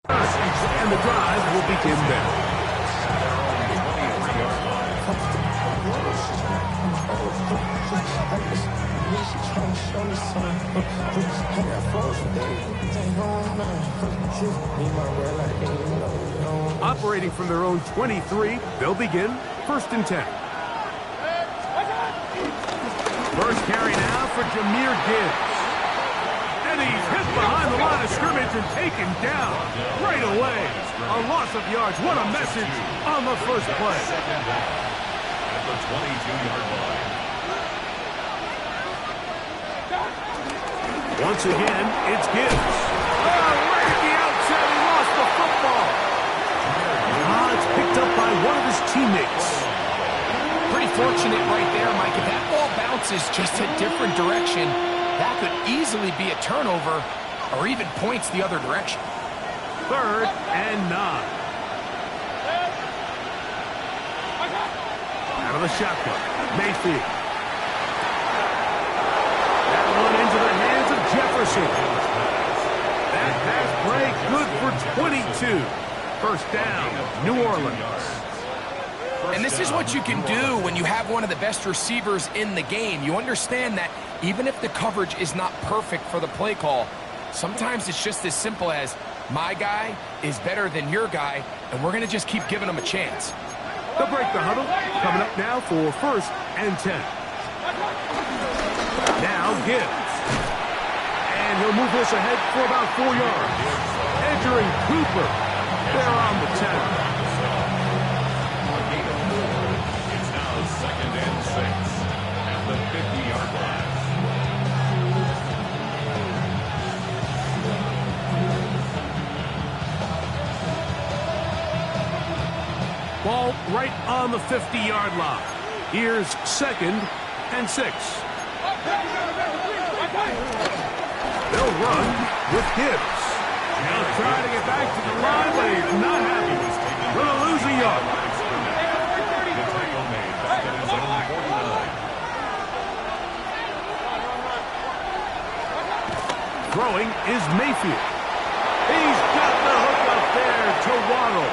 And the drive will begin there. Operating from their own 23, they'll begin 1st and 10. First carry now for Jameer Gibbs. And he's hit behind the line of scrimmage and taken down right away. A loss of yards. What a message on the first play. At the 22-yard line. Once again, it's Gibbs. Oh, right at the outset, he lost the football. It's picked up by one of his teammates. Pretty fortunate right there, Mike. If that ball bounces just a different direction, that could easily be a turnover or even points the other direction. 3rd and 9. Out of the shotgun, Mayfield. That one into the hands of Jefferson. That pass break good for 22. First down, New Orleans. And this is what you can do when you have one of the best receivers in the game. You understand that even if the coverage is not perfect for the play call, sometimes it's just as simple as my guy is better than your guy, and we're going to just keep giving him a chance. They'll break the huddle. Coming up now for 1st and 10. Now Gibbs. And he'll move this ahead for about 4 yards. Entering Cooper. They're on the 10. It's now 2nd and 6 at the 50-yard line. Ball right on the 50-yard line. Here's 2nd and 6. They'll run with Gibbs. He'll try to get back to the line, but he's not happy. Gonna lose a yard. Throwing is Mayfield. He's got the hook up there to Waddle.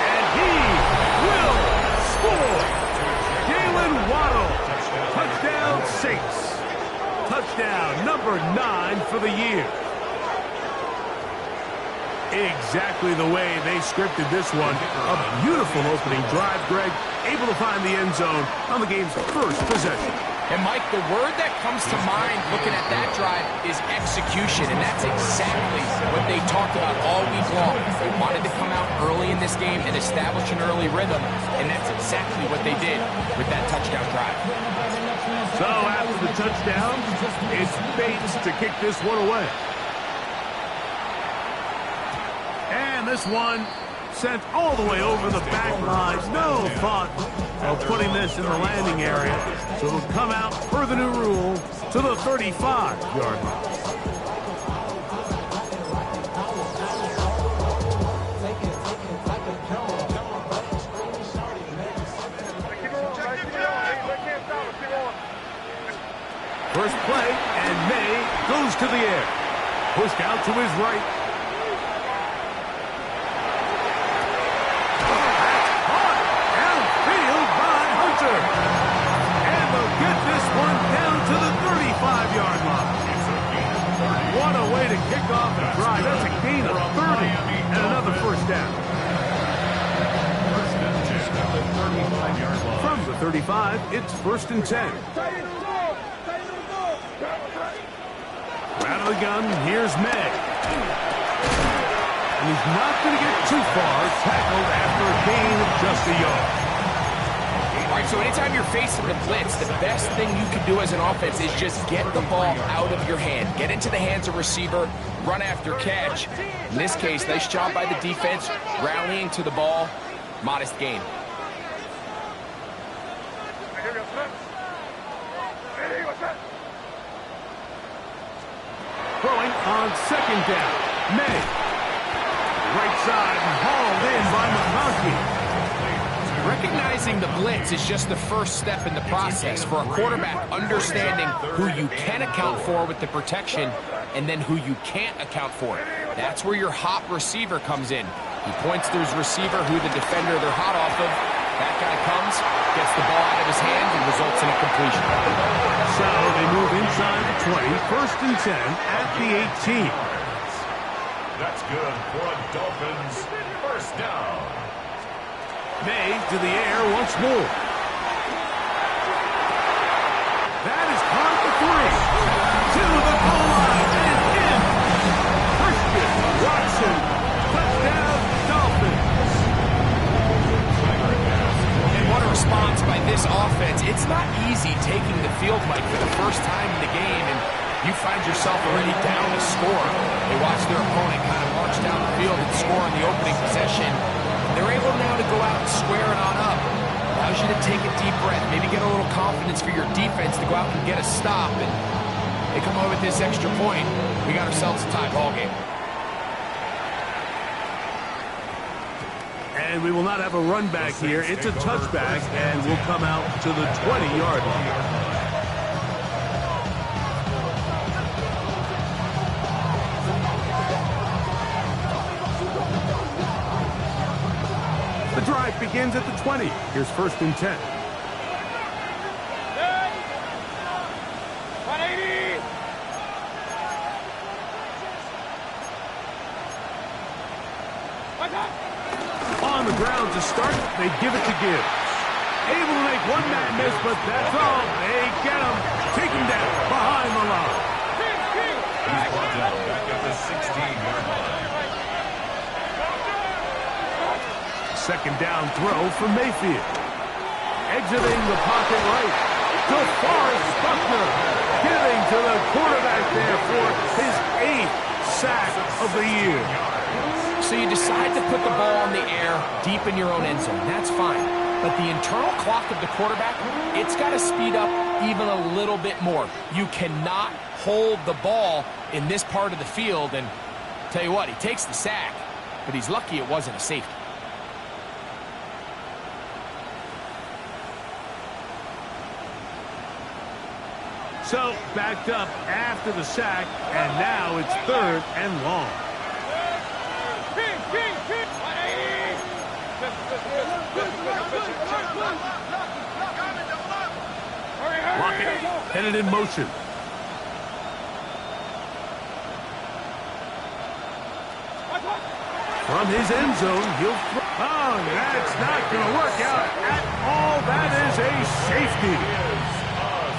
And he will score. Jalen Waddle. Touchdown Saints. Touchdown number 9 for the year. Exactly the way they scripted this one. A beautiful opening drive, Greg. Able to find the end zone on the game's first possession. And, Mike, the word that comes to mind looking at that drive is execution, and that's exactly what they talked about all week long. They wanted to come out early in this game and establish an early rhythm, and that's exactly what they did with that touchdown drive. So after the touchdown, it's Bates to kick this one away. And this one sent all the way over the back lines. No thought of putting this in the landing area. So it'll come out per the new rule to the 35-yard line. First play, and May goes to the air. Pushed out to his right. And they'll get this one down to the 35-yard line. What a way to kick off the drive. That's a gain of 30 and another first down. From the 35, it's 1st and 10. Out of the gun, here's May. And he's not going to get too far, tackled after a gain of just a yard. All right, so anytime you're facing the blitz, the best thing you can do as an offense is just get the ball out of your hand. Get into the hands of receiver, run after catch. In this case, nice job by the defense, rallying to the ball. Modest gain. Throwing on 2nd down. May. Right side and hauled in by McConkey. Recognizing the blitz is just the first step in the process for a quarterback, understanding who you can account for with the protection and then who you can't account for. That's where your hot receiver comes in. He points to his receiver who the defender they're hot off of. That guy comes, gets the ball out of his hands, and results in a completion. So they move inside the 20, 1st and 10 at the 18. That's good for a Dolphins first down. May to the air once more. That is caught for 3. To the goal line and in. Christian Watson. Touchdown, Dolphins. And what a response by this offense. It's not easy taking the field, Mike, for the first time in the game, and you find yourself already down to score. They watch their opponent kind of march down the field and score on the opening possession. They're able now to go out and square it on up. Allows you to take a deep breath, maybe get a little confidence for your defense to go out and get a stop. And they come over with this extra point. We got ourselves a tie ball game. And we will not have a run back here. It's a touchback, and we'll come out to the 20-yard line. The drive begins at the 20. Here's 1st and 10. On the ground to start, they give it to Gibbs. Able to make one man miss, but that's all. They get him. Take him down behind the line. He's brought down back at the 16-yard line. 2nd down throw for Mayfield. Exiting the pocket right. To Forrest Buckner. Giving to the quarterback there for his 8th sack of the year. So you decide to put the ball on the air deep in your own end zone. That's fine. But the internal clock of the quarterback, it's got to speed up even a little bit more. You cannot hold the ball in this part of the field. And tell you what, he takes the sack, but he's lucky it wasn't a safety. So backed up after the sack, and now it's 3rd and long. Lockett headed in motion. From his end zone, he'll throw. Oh, that's not going to work out at all. That is a safety.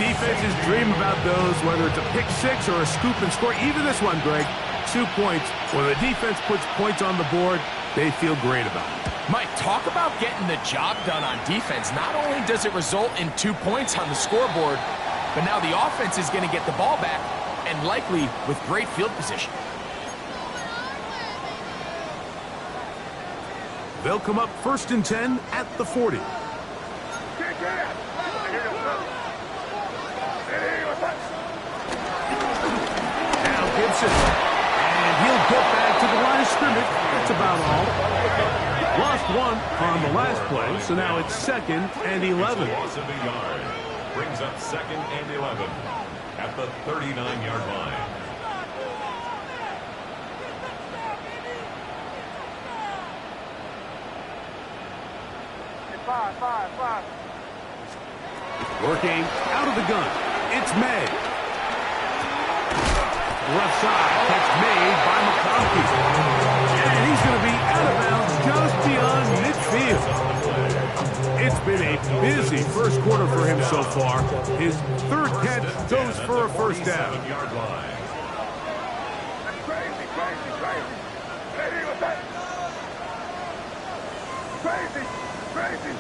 Defenses dream about those, whether it's a pick six or a scoop and score. Even this one, Greg, 2 points. When the defense puts points on the board, they feel great about it. Mike, talk about getting the job done on defense. Not only does it result in 2 points on the scoreboard, but now the offense is going to get the ball back, and likely with great field position. They'll come up 1st and 10 at the 40. Now Gibson, and he'll get back to the line of scrimmage. That's about all. Lost 1 on the last play, so now it's 2nd and 11. Loss of a yard. Brings up 2nd and 11 at the 39-yard line. Five. Working out of the gun. It's May. Left side, catch made by McConkey. And he's going to be out of bounds just beyond midfield. It's been a busy first quarter for him so far. His 3rd catch goes for a first down. Crazy.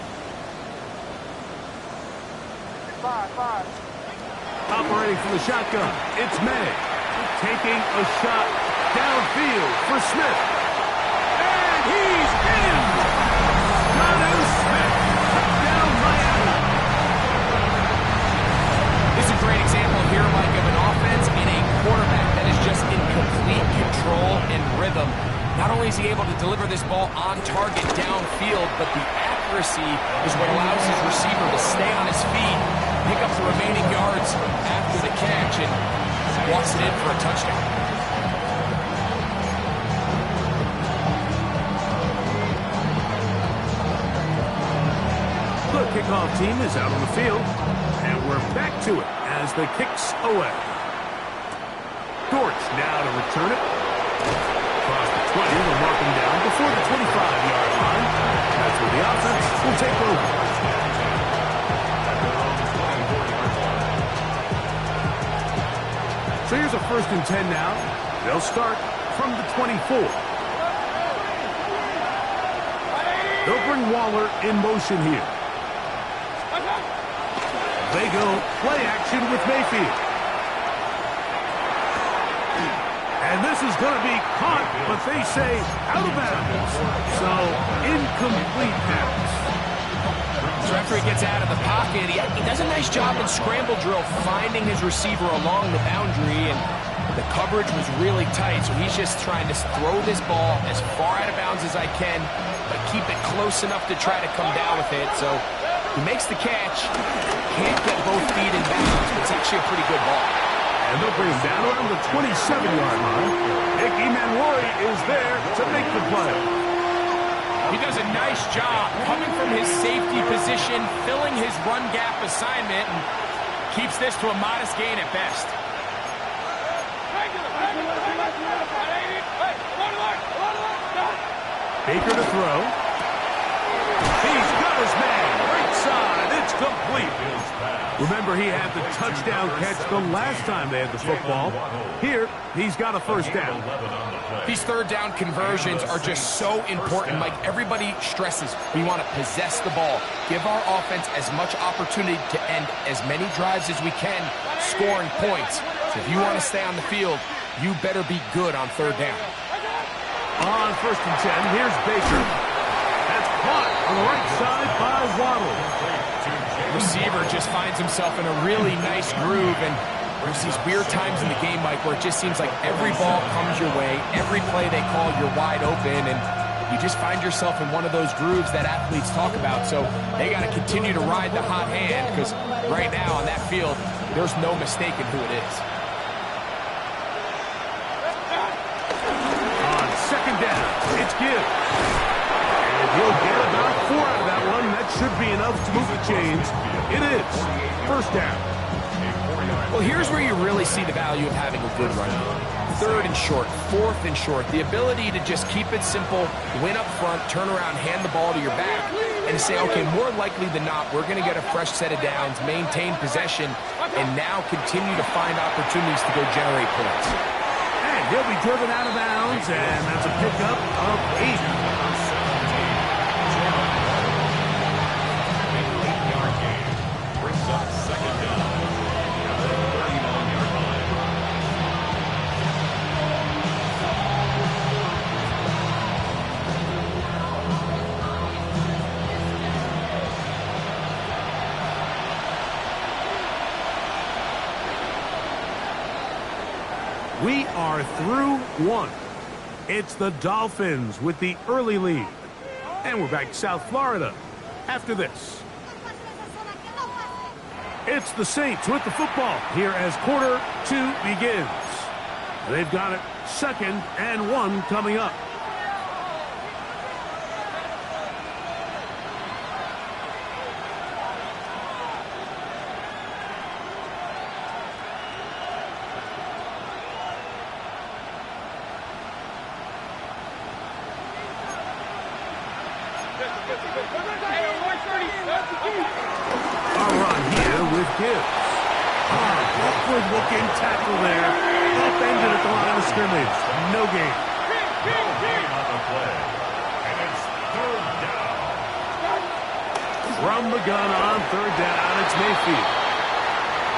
Five. Operating from the shotgun, it's May. Taking a shot downfield for Smith. And he's in! Jonnu Smith, touchdown Miami. This is a great example here, Mike, of an offense and a quarterback that is just in complete control and rhythm. Not only is he able to deliver this ball on target downfield, but the accuracy is what allows his receiver to stay on his feet, pick up the remaining yards after the catch, and walks it in for a touchdown. kickoff team is out on the field, and we're back to it as the kick's away. Dortch now to return it. Across the 20, they'll mark him down before the 25-yard line. That's where the offense will take over. So here's a 1st and 10 now. They'll start from the 24. They'll bring Waller in motion here. They go play action with Mayfield. And this is going to be caught, but they say out of bounds. So, incomplete pass. So after he gets out of the pocket, he does a nice job in scramble drill finding his receiver along the boundary, and the coverage was really tight, so he's just trying to throw this ball as far out of bounds as I can, but keep it close enough to try to come down with it. So he makes the catch, can't get both feet in bounds, but it's actually a pretty good ball. And they'll bring him down around the 27-yard line. Nick Emmanwori is there to make the play. He does a nice job coming from his safety position, filling his run gap assignment, and keeps this to a modest gain at best. Baker to throw. He's got his man. Right side. It's complete. Remember, he had the touchdown catch the last time they had the football. Here, he's got a 1st down. These 3rd down conversions are just so important. Like everybody stresses, we want to possess the ball, give our offense as much opportunity to end as many drives as we can, scoring points. So if you want to stay on the field, you better be good on 3rd down. On 1st and 10, here's Baker. That's caught on the right side by Waddle. Receiver just finds himself in a really nice groove, and there's these weird times in the game, Mike, where it just seems like every ball comes your way, every play they call, you're wide open, and you just find yourself in one of those grooves that athletes talk about. So they got to continue to ride the hot hand, because right now on that field, there's no mistaking who it is. On 2nd down, it's Gibbs. And he'll get about 4 out of that one. That should be enough to move the chains. It is 1st down. Well, here's where you really see the value of having a good run. 3rd and short, 4th and short. The ability to just keep it simple, win up front, turn around, hand the ball to your back, and say, okay, more likely than not, we're going to get a fresh set of downs, maintain possession, and now continue to find opportunities to go generate points. And he'll be driven out of bounds, and that's a pickup of 8. We are through 1. It's the Dolphins with the early lead. And we're back to South Florida after this. It's the Saints with the football here as quarter 2 begins. They've got it 2nd and 1 coming up. A run here with Gibbs. Awkward looking tackle there. Upended at the line of scrimmage. No gain. No gain on the play. And it's 3rd down. From the gun on 3rd down, it's Mayfield.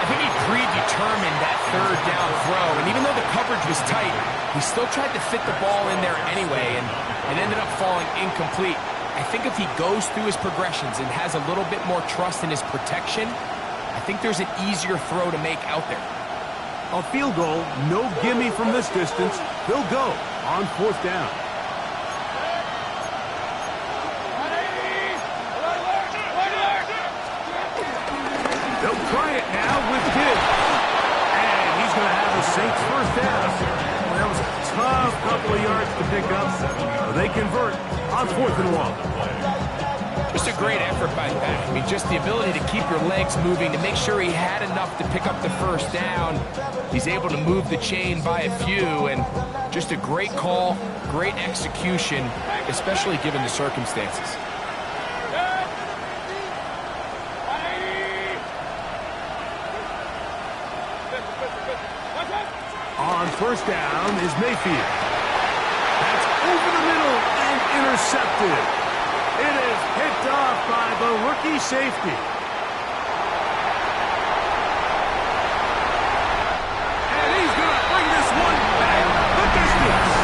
I think he predetermined that 3rd down throw, and even though the coverage was tight, he still tried to fit the ball in there anyway, and it ended up falling incomplete. I think if he goes through his progressions and has a little bit more trust in his protection, I think there's an easier throw to make out there. A field goal, no gimme from this distance. They'll go on 4th down. They'll try it now with Gibbs. And he's going to have a Saints 1st down. Well, that was a tough couple of yards to pick up. They convert on 4th and 1. Just just a great effort by Pat. I mean, just the ability to keep your legs moving, to make sure he had enough to pick up the first down. He's able to move the chain by a few, and just a great call, great execution, especially given the circumstances. On first down is Mayfield. That's over the middle and intercepted. It is picked off by the rookie safety. And he's going to bring this one back the distance.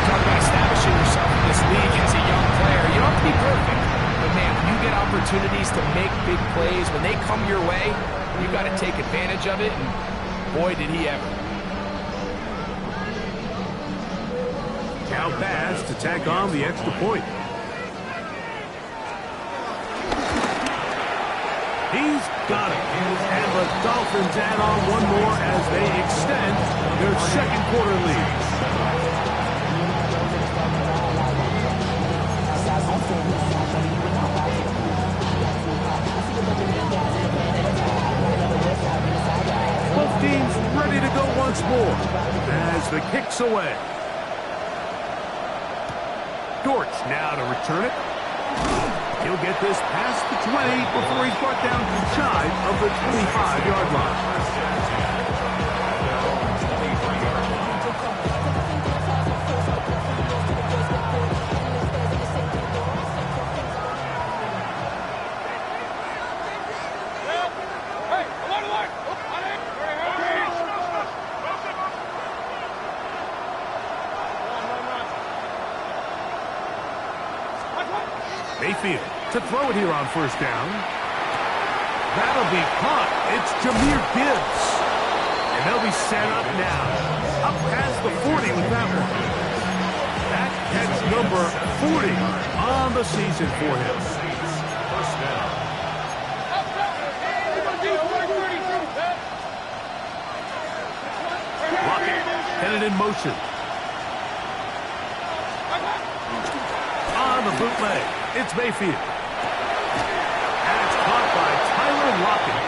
Talk about establishing yourself in this league as a young player. You don't have to be perfect. But, man, when you get opportunities to make big plays, when they come your way, you've got to take advantage of it, and boy, did he ever. Now pass to tack on the extra point. He's got it. And the Dolphins add on one more as they extend their second quarter lead. Both teams ready to go once more as the kick's away. Dortch now to return it. He'll get this past the 20 before he's brought down shy of the 25-yard line. Mayfield to throw it here on first down. That'll be caught. It's Jahmyr Gibbs. And they'll be set up now. Up past the 40 with that one. That catch number 40 on the season for him. First down. Lockett headed in motion. On the bootleg. It's Mayfield. And it's caught by Tyler Lockett.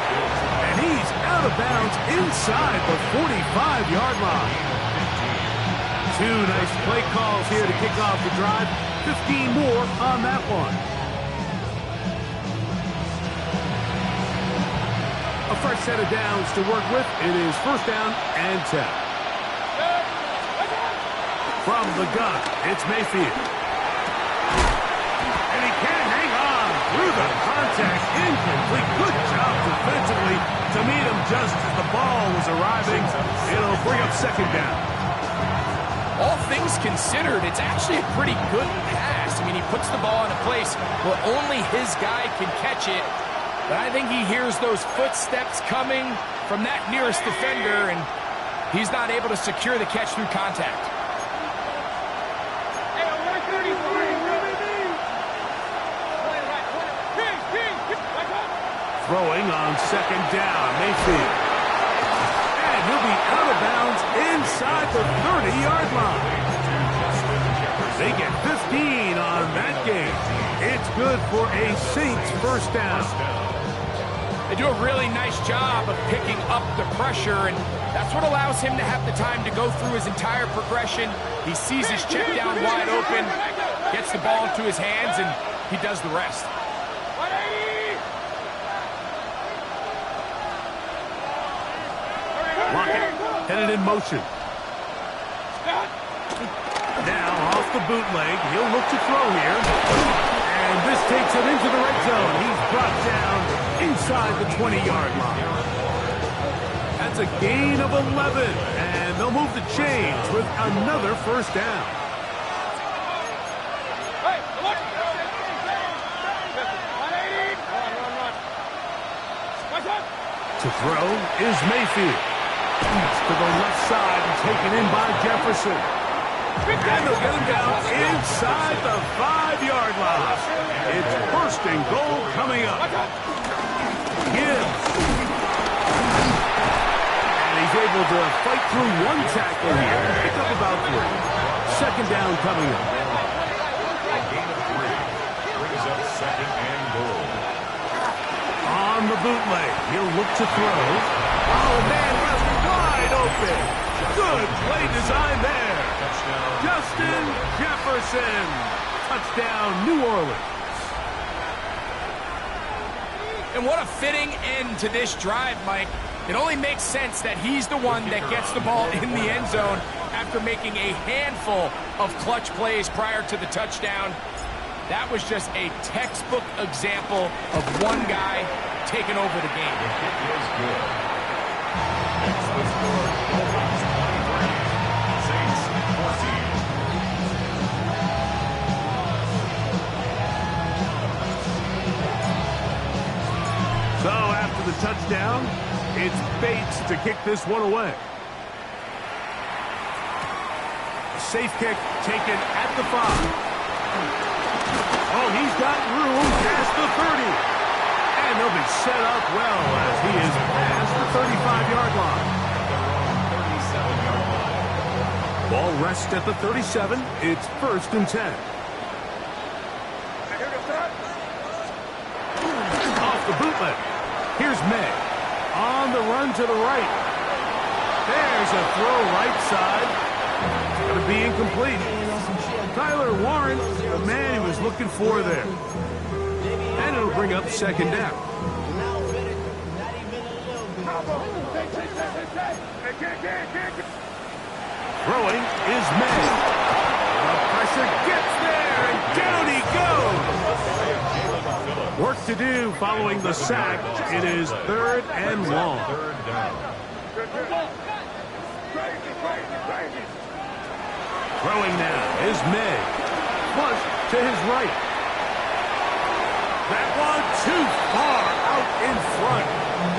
And he's out of bounds inside the 45-yard line. Two nice play calls here to kick off the drive. 15 more on that one. A fresh set of downs to work with. It is first down and 10. From the gun, it's Mayfield. Through the contact, incomplete. Good job defensively to meet him just as the ball was arriving. It'll bring up second down. All things considered, it's actually a pretty good pass. I mean, he puts the ball in a place where only his guy can catch it. But I think he hears those footsteps coming from that nearest defender, and he's not able to secure the catch through contact. Throwing on second down, Mayfield. And he'll be out of bounds inside the 30-yard line. They get 15 on that game. It's good for a Saints first down. They do a really nice job of picking up the pressure, and that's what allows him to have the time to go through his entire progression. He sees his check down wide open, gets the ball into his hands, and he does the rest. Lockett headed in motion. Now off the bootleg, he'll look to throw here. And this takes him into the red zone. He's brought down inside the 20-yard line. That's a gain of 11. And they'll move the chains with another first down. To throw is Mayfield. To the left side and taken in by Jefferson. And they'll get him down inside the 5-yard line. It's first and goal coming up. Gibbs. And he's able to fight through one tackle here. Pick up about 3. second down coming up. A gain of 3 brings up second and goal. On the bootleg, he'll look to throw. Oh, man, left wide open. Good play design there. Justin Jefferson. Touchdown, New Orleans. And what a fitting end to this drive, Mike. It only makes sense that he's the one that gets the ball in the end zone after making a handful of clutch plays prior to the touchdown. That was just a textbook example of one guy taking over the game. The kick is good. Next, the score, Dolphins 23, Saints 14. So after the touchdown, it's Bates to kick this one away. Safe kick taken at the 5. Oh, he's got room past the 30. And he'll be set up well as he is past the 35-yard line. Ball rests at the 37. It's 1st and 10. Off the bootleg. Here's May. On the run to the right. There's a throw right side. It's going to be incomplete. Tyler Warren, the man he was looking for there. And it'll bring up second down. Throwing is May. The pressure gets there, and down he goes. Work to do following the sack. It is 3rd and long. Throwing now is May. Flush to his right. That one too far out in front.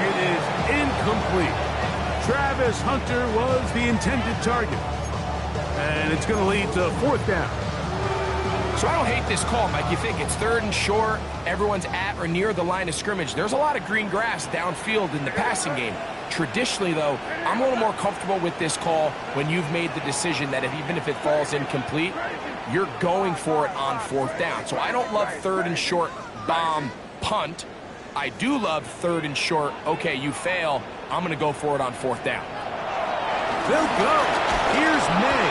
It is incomplete. Travis Hunter was the intended target. And it's going to lead to 4th down. So I don't hate this call, Mike. You think it's 3rd and short, everyone's at or near the line of scrimmage. There's a lot of green grass downfield in the passing game. Traditionally, though, I'm a little more comfortable with this call when you've made the decision that even if it falls incomplete, you're going for it on 4th down. So I don't love 3rd and short, bomb, punt. I do love 3rd and short, okay, you fail, I'm going to go for it on 4th down. They'll go. Here's May.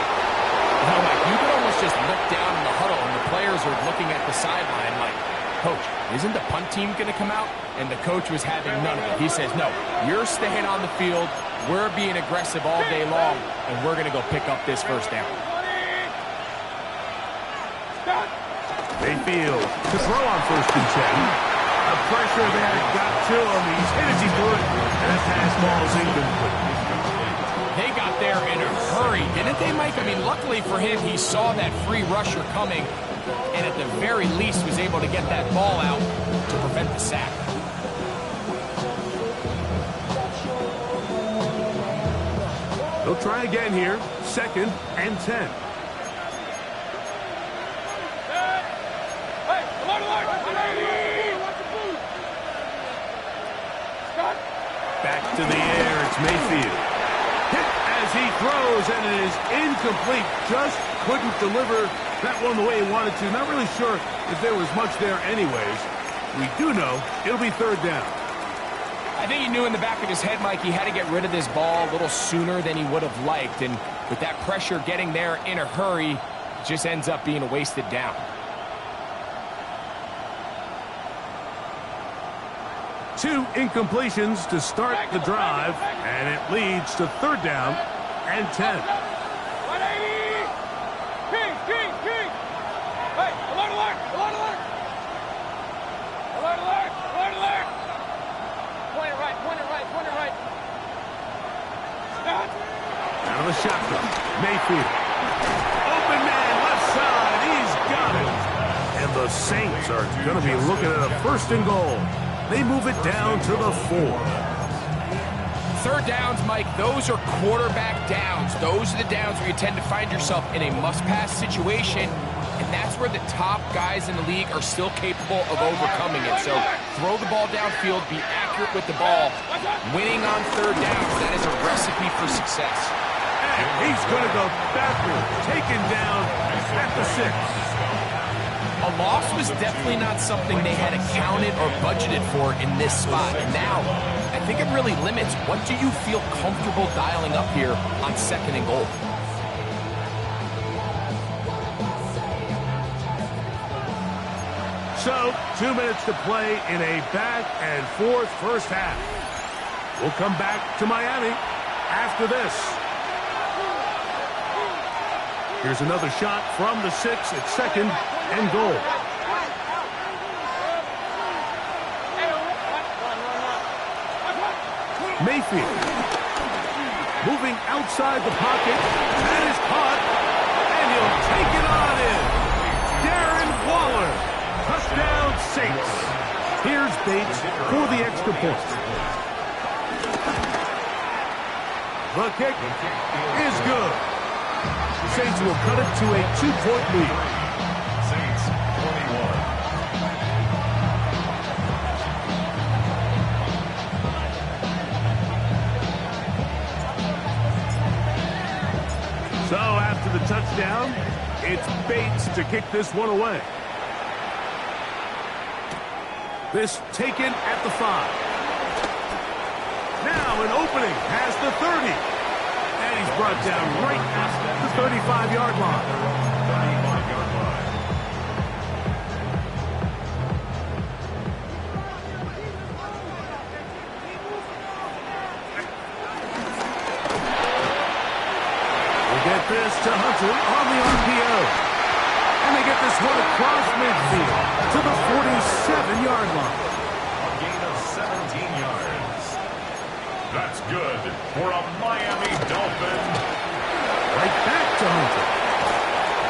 Now, Mike, you could almost just look down in the huddle and the players are looking at the sideline like, Coach, isn't the punt team going to come out? And the coach was having none of it. He says, no, you're staying on the field. We're being aggressive all day long, and we're going to go pick up this 1st down. Mayfield to throw on 1st and 10. The pressure there got to him. He's hit as he could, and that pass ball's incomplete. They got there in a hurry, didn't they, Mike? I mean, luckily for him, he saw that free rusher coming, and at the very least was able to get that ball out to prevent the sack. They'll try again here. 2nd and 10. Back to the air. It's Mayfield. Hit as he throws, and it is incomplete. Just couldn't deliver that one the way he wanted to. Not really sure if there was much there anyways. We do know it'll be 3rd down. I think he knew in the back of his head, Mike, he had to get rid of this ball a little sooner than he would have liked. And with that pressure getting there in a hurry, it just ends up being a wasted down. 2 incompletions to start the drive, and it leads to 3rd down and 10. Out of the shotgun, Mayfield. Open man, left side, he's got it. And the Saints are going to be looking at a 1st and goal. They move it down to the 4. 3rd downs, Mike, those are quarterback downs. Those are the downs where you tend to find yourself in a must-pass situation, and that's where the top guys in the league are still capable of overcoming it. So throw the ball downfield, be accurate with the ball. Winning on 3rd downs, that is a recipe for success. And he's going to go backward, taken down at the 6. A loss was definitely not something they had accounted or budgeted for in this spot. And now, I think it really limits what do you feel comfortable dialing up here on 2nd and goal. So, 2 minutes to play in a back-and-forth first half. We'll come back to Miami after this. Here's another shot from the 6 at 2nd and goal. Mayfield. Moving outside the pocket. That is caught. And he'll take it on in. Darren Waller. Touchdown Saints. Here's Bates for the extra point. The kick is good. The Saints will cut it to a 2-point lead. Saints 21. So after the touchdown, it's Bates to kick this one away. This taken at the 5. Now an opening has the 30. And he's brought down right at the 35-yard line. 35-yard line. We'll get this to Hunter on the RPO. And they get this one across midfield to the 47-yard line. A gain of 17 yards. That's good for a Miami Dolphin. Right back to Hunter.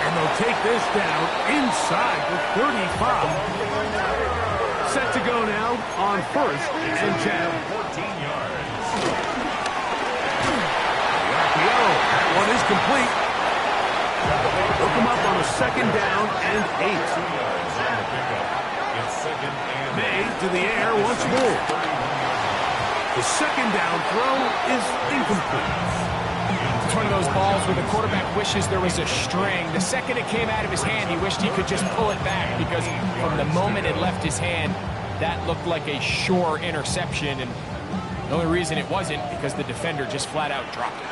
And they'll take this down inside the 35. Set to go now on 1st and 10. 14 yards. RPO, that one is complete. Look him up on a 2nd down and 8. 2 yards on the pickup. It's 2nd and May to the air once more. The 2nd down throw is incomplete. It's one of those balls where the quarterback wishes there was a string. The second it came out of his hand, he wished he could just pull it back because from the moment it left his hand, that looked like a sure interception. And the only reason it wasn't because the defender just flat out dropped it.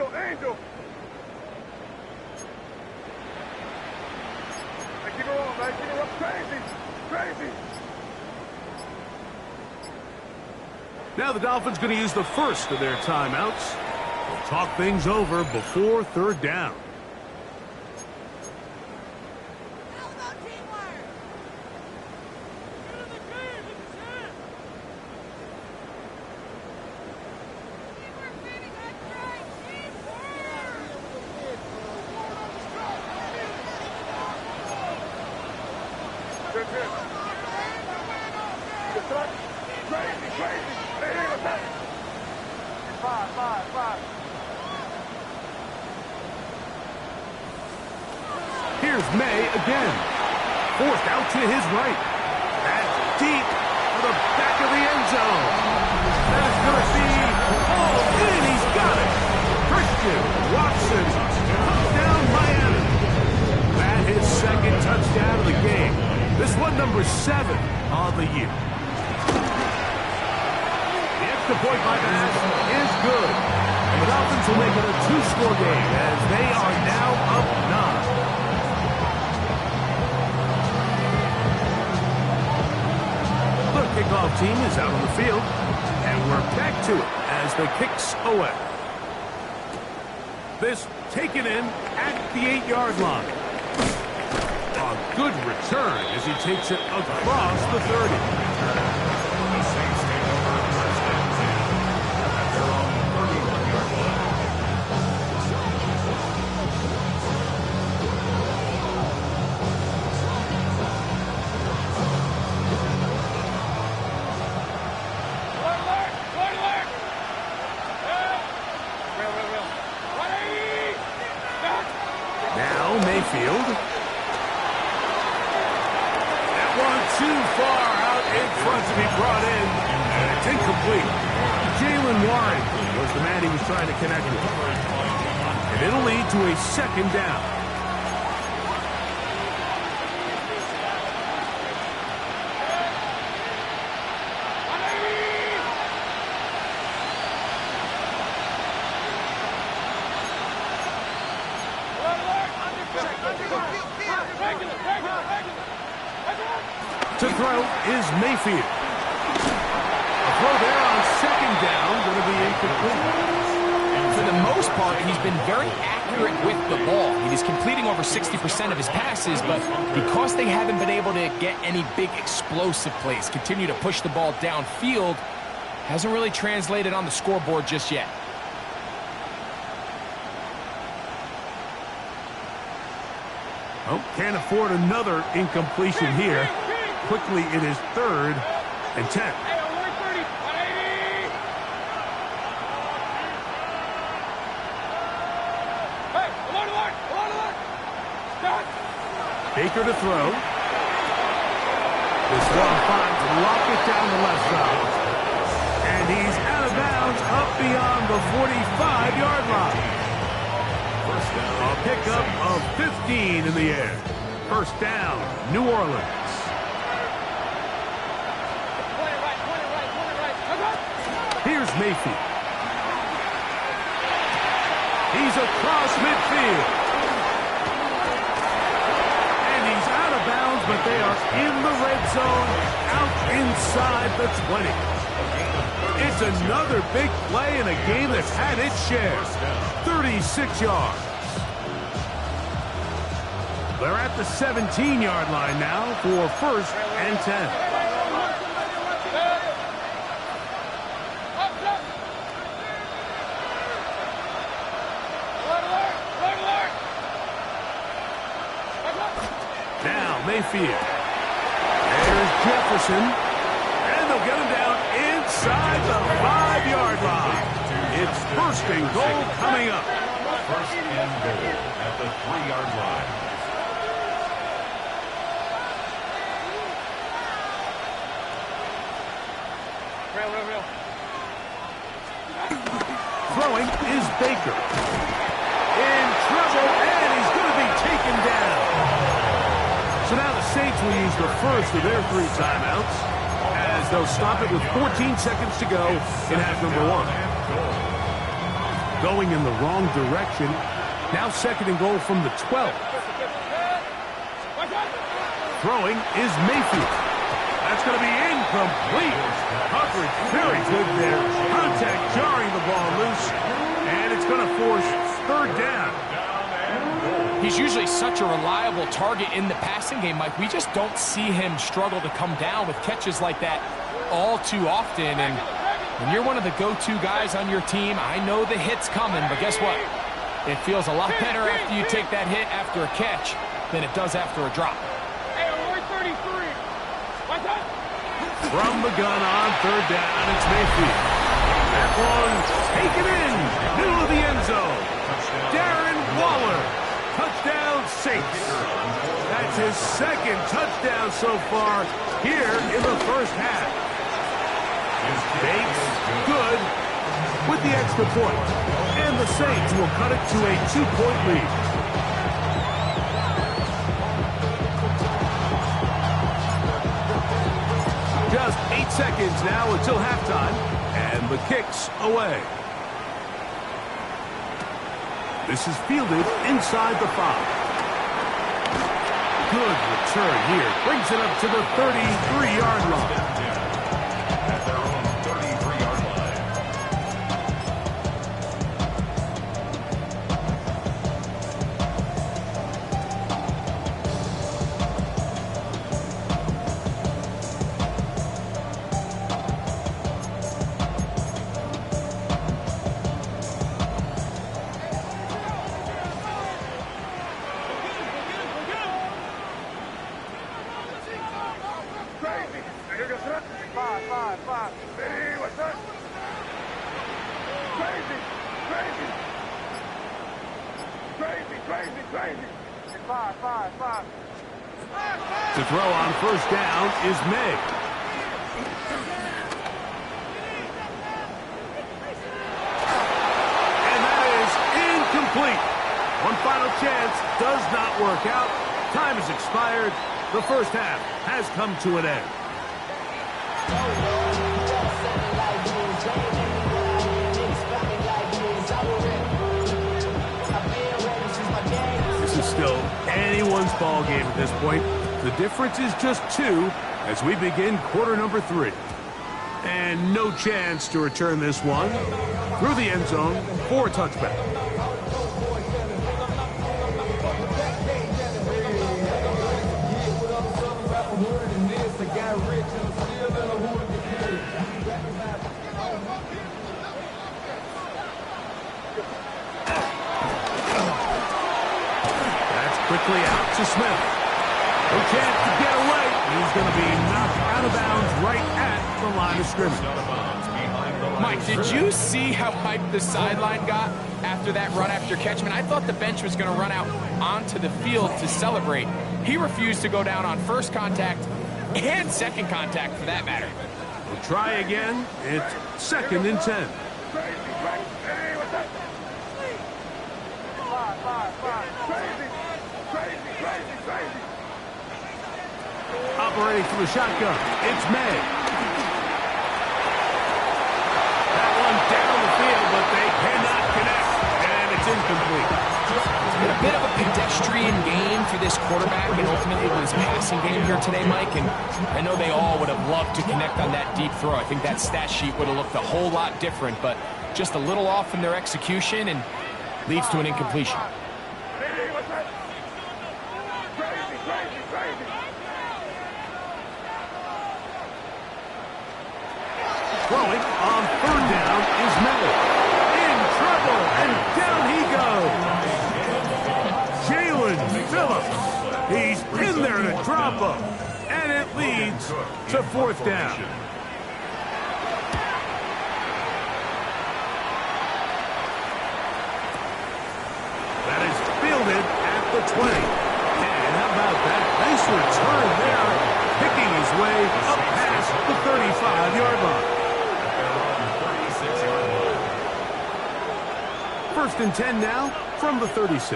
Angel. Hey, keep her on, man. Keep her up. Crazy. Now the Dolphins going to use the first of their timeouts. They'll talk things over before 3rd down. Here's May again. Forced out to his right. That's deep to the back of the end zone. That's going to be all in. He's got it. Christian Watson. Touchdown Miami. That is 2nd touchdown of the game. This one number 7 on the year. The extra point by Bass is good. And the Dolphins will make it a 2-score game as they are now up 9. The kickoff team is out on the field, and we're back to it as the kick's away. This taken in at the 8-yard line. A good return as he takes it across the 30. The Saints take over 1st and 10 at their own 31-yard line. That one too far out in front to be brought in, and it's incomplete. Jalen Warren was the man he was trying to connect with. And it'll lead to a second down. To throw is Mayfield. A throw there on second down, going to be incomplete. For the most part, he's been very accurate with the ball. He's completing over 60% of his passes, but because they haven't been able to get any big explosive plays, continue to push the ball downfield, hasn't really translated on the scoreboard just yet. Oh, can't afford another incompletion here. Quickly, it is 3rd and 10. Baker to throw. This one finds Lockett down the left side. And he's out of bounds up beyond the 45-yard line. A pickup of 15 in the air. First down, New Orleans. Here's Mayfield. He's across midfield. And he's out of bounds, but they are in the red zone, out inside the 20. It's another big play in a game that's had its share. 36 yards. They're at the 17-yard line now for 1st and 10. Mayfield. There's Jefferson. And they'll get him down inside the 5-yard line. It's 1st and goal coming up. 1st and goal at the 3-yard line. Throwing is Baker. In trouble, and he's going to be taken down. So now the Saints will use the first of their 3 timeouts as they'll stop it with 14 seconds to go in half number 1. Going in the wrong direction. Now 2nd and goal from the 12. Throwing is Mayfield. That's going to be incomplete. Coverage very good there. Contact jarring the ball loose. And it's going to force 3rd down. He's usually such a reliable target in the passing game, Mike. We just don't see him struggle to come down with catches like that all too often. And when you're one of the go-to guys on your team, I know the hit's coming, but guess what? It feels a lot better after you take that hit after a catch than it does after a drop. From the gun on 3rd down, it's Mayfield. That one taken in, middle of the end zone. Darren Waller. Touchdown, Saints. That's his 2nd touchdown so far here in the 1st half. Bates, good, with the extra point. And the Saints will cut it to a 2-point lead. Just 8 seconds now until halftime, and the kick's away. This is fielded inside the 5. Good return here. Brings it up to the 33-yard line. At their own 33-yard line. To throw on first down is May. And that is incomplete. One final chance does not work out. Time has expired. The first half has come to an end. This is still anyone's ball game at this point. The difference is just 2 as we begin quarter number 3. And no chance to return this one through the end zone for a touchback. That's quickly out to Smith. No chance to get away. He's going to be knocked out of bounds right at the line of scrimmage. Mike, did you see how hyped the sideline got after that run after catch? I thought the bench was going to run out onto the field to celebrate. He refused to go down on first contact and second contact for that matter. We'll try again. It's 2nd and 10. Operating from the shotgun, it's May. That one down the field, but they cannot connect, and it's incomplete. It's been a bit of a pedestrian game for this quarterback, and ultimately it was a passing game here today, Mike, and I know they all would have loved to connect on that deep throw. I think that stat sheet would have looked a whole lot different, but just a little off in their execution and leads to an incompletion. Throwing on third down is May. In trouble, and down he goes. Jalen Phillips. He's in there to drop him, and it leads to 4th down. That is fielded at the 20. And how about that? Nice return there, picking his way up past the 35-yard line. 1st and 10 now from the 36.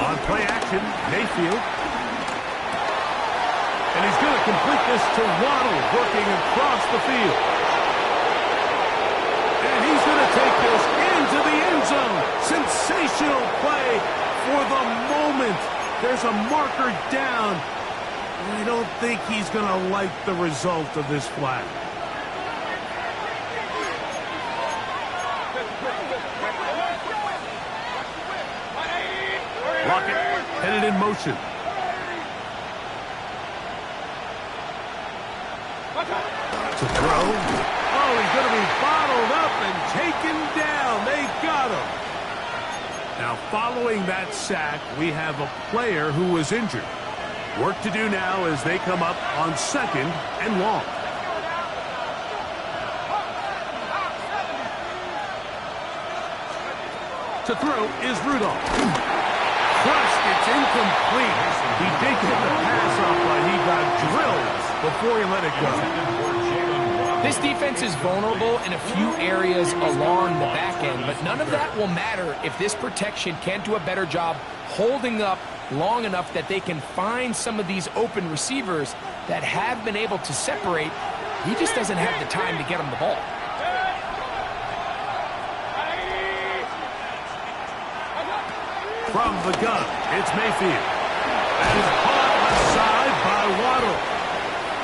On play action, Mayfield. And he's going to complete this to Waddle, working across the field. And he's going to take this into the end zone. Sensational play for the moment. There's a marker down. I don't think he's going to like the result of this flag. Lockett headed in motion. To throw. Oh, he's going to be bottled up and taken down. They got him. Now, following that sack, we have a player who was injured. Work to do now as they come up on 2nd and long. To throw is Rudolph. Crushed, it's incomplete. He did get the pass off, but he got drilled before he let it go. This defense is vulnerable in a few areas along the back end, but none of that will matter if this protection can't do a better job holding up long enough that they can find some of these open receivers that have been able to separate. He just doesn't have the time to get them the ball. From the gun, it's Mayfield. That is caught aside by Waddle.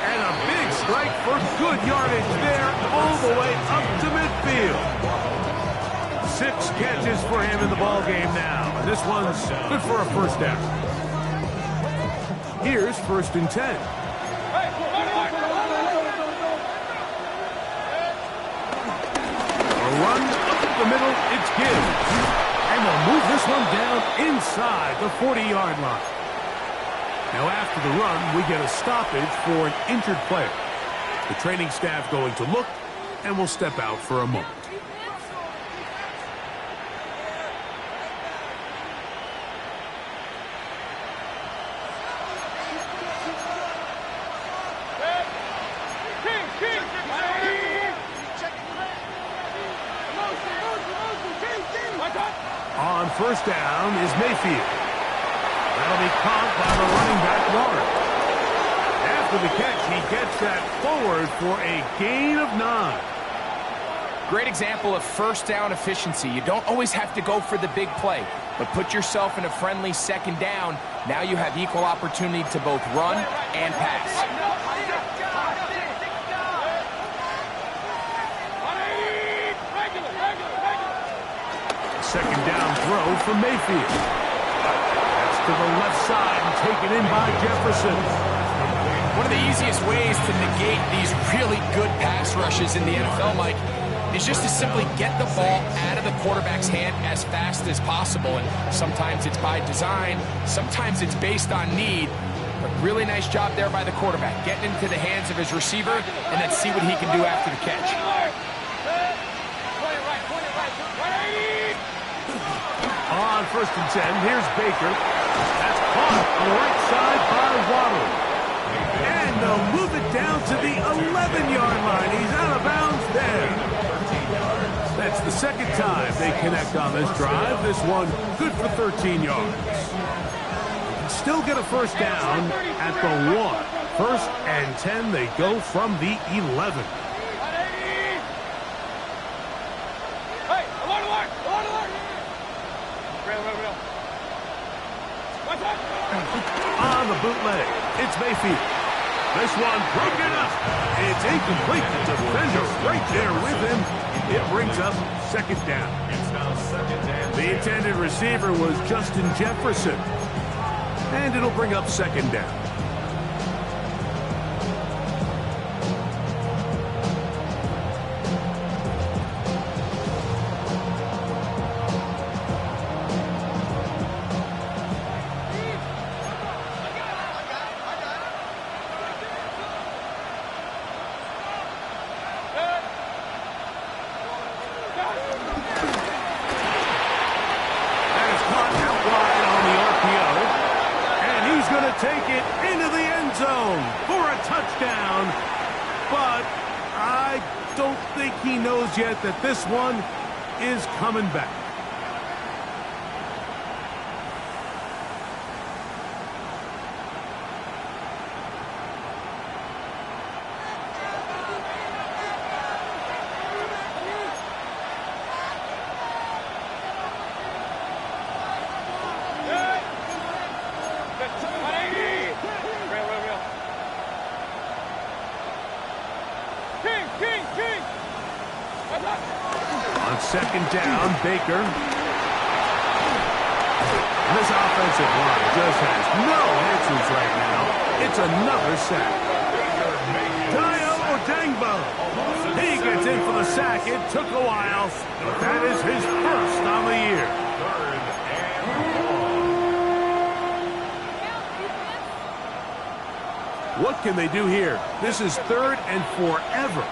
And a big strike for good yardage there all the way up to midfield. 6 catches for him in the ball game now. And this one's good for a first down. Here's 1st and 10. A run up the middle, it's Gibbs. And they'll move this one down inside the 40-yard line. Now after the run, we get a stoppage for an injured player. The training staff going to look and will step out for a moment. On first down is Mayfield. That'll be caught by the running back, Lawrence. After the catch, he gets that forward for a gain of 9. Great example of first down efficiency. You don't always have to go for the big play, but put yourself in a friendly second down. Now you have equal opportunity to both run and pass. Second down throw for Mayfield. That's to the left side and taken in by Jefferson. One of the easiest ways to negate these really good pass rushes in the NFL, Mike, is just to simply get the ball out of the quarterback's hand as fast as possible. And sometimes it's by design, sometimes it's based on need. But really nice job there by the quarterback, getting into the hands of his receiver, and then see what he can do after the catch. On first and 10, here's Baker. That's caught on the right side by Waddle. And they'll move it down to the 11-yard line. He's out of bounds there. That's the second time they connect on this drive. This one good for 13 yards. Still get a first down at the 1. First and 10, they go from the 11. On the bootleg, it's Mayfield. This one broken up. It's incomplete. The defender right there with him. It brings up second down. The intended receiver was Justin Jefferson. And it'll bring up second down. Take it into the end zone for a touchdown. But I don't think he knows yet that this one is coming back. On second down, Baker. This offensive line just has no answers right now. It's another sack. Bayo He gets in for the sack. It took a while, but that is his first on the year. What can they do here? This is third and forever.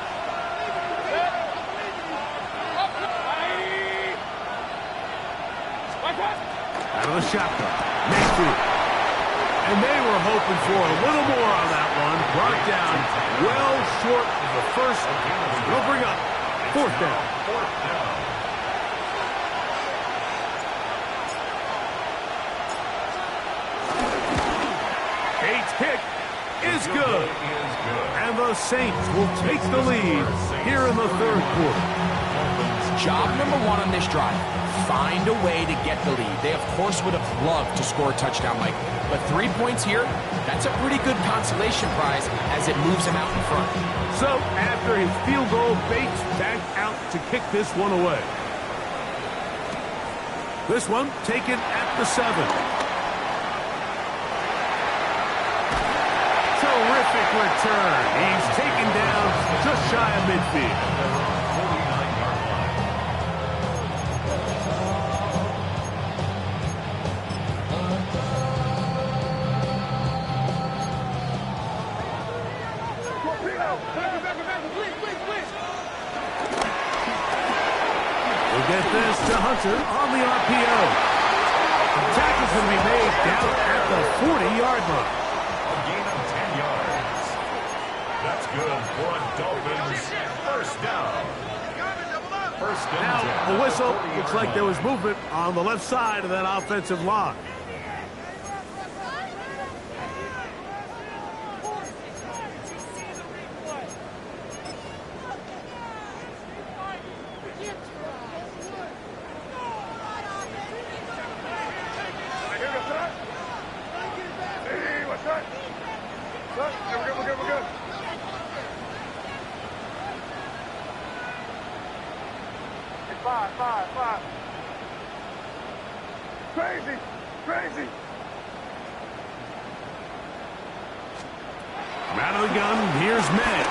Out of the shotgun, Mayfield. And they were hoping for a little more on that one. Brought down well short of the first. They'll bring up fourth down. Cade's kick is good. And the Saints will take the lead here in the third quarter. Job number one on this drive. Find a way to get the lead. They, of course, would have loved to score a touchdown, Mike. But 3 points here, that's a pretty good consolation prize as it moves him out in front. So, after his field goal, Bates back out to kick this one away. This one taken at the 7. Terrific return. He's taken down just shy of midfield. get this to Hunter on the RPO. The tackle's going to be made down at the 40-yard line. A gain of 10 yards. That's good for a Dolphins first down. First and Now, 10. a whistle. Looks like there was movement on the left side of that offensive line. We're good. Five. Crazy. From out of the gun, here's Med.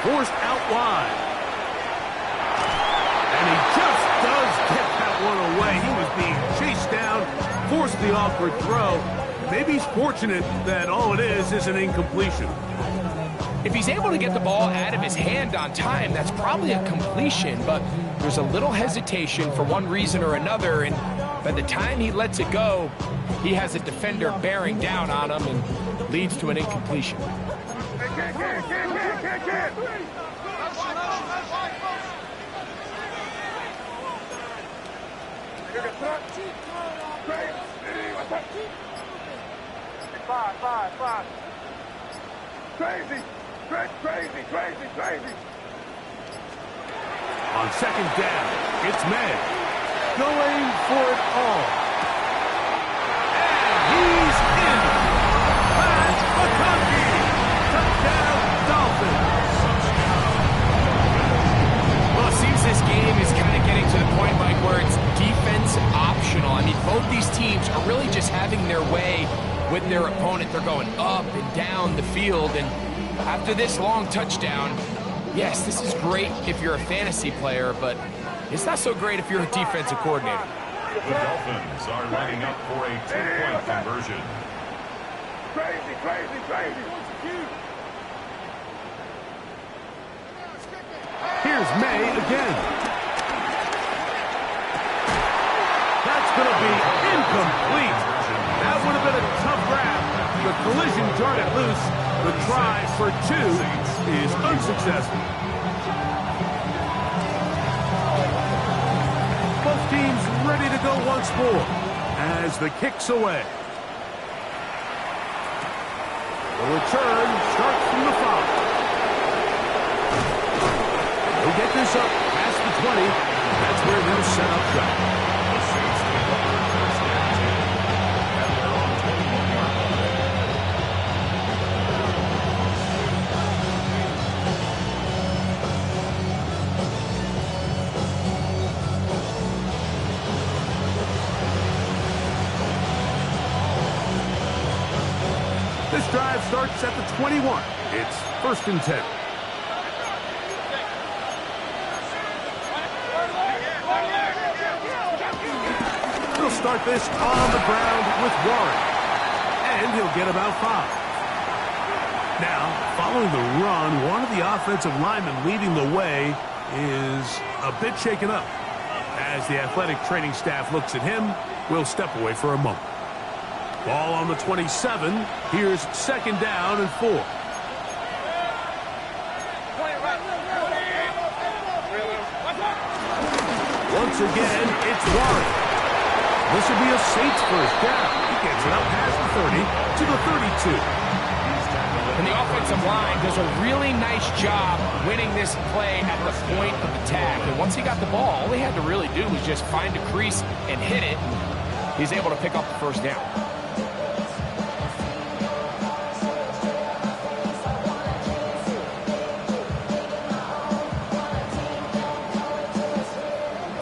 Forced out wide. And he just does get that one away. He was being chased down, forced the awkward throw. Maybe he's fortunate that all it is an incompletion. If he's able to get the ball out of his hand on time, that's probably a completion, but there's a little hesitation for one reason or another, and by the time he lets it go, he has a defender bearing down on him and leads to an incompletion. Can't. Five. Crazy. On second down, it's Med going for it all. And he's in. Pat McConkey. Touchdown, Dolphins. Well, it seems this game is kind of getting to the point, Mike, where it's defense optional. I mean, both these teams are really just having their way with their opponent. They're going up and down the field, and after this long touchdown, yes, this is great if you're a fantasy player, but it's not so great if you're a defensive coordinator. The Dolphins are lining up for a two-point conversion. Crazy. Here's May again. That's going to be incomplete. That would have been a tough grab. The collision darted loose. The try for two is unsuccessful. Both teams ready to go once more as the kick's away. The return starts from the 5. He'll get this up past the 20. That's where they'll set up shop. The Saints take over first and 10. And they're on 21-yard line. This drive starts at the 21. It's first and 10. He'll start this on the ground with Warren. And he'll get about 5. Now, following the run, one of the offensive linemen leading the way is a bit shaken up. As the athletic training staff looks at him, we'll step away for a moment. Ball on the 27. Here's second down and 4. Once again, it's Warren. This will be a Saints first down. He gets it up past the 30 to the 32. And the offensive line does a really nice job winning this play at the point of attack. And once he got the ball, all he had to really do was just find a crease and hit it. He's able to pick up the first down.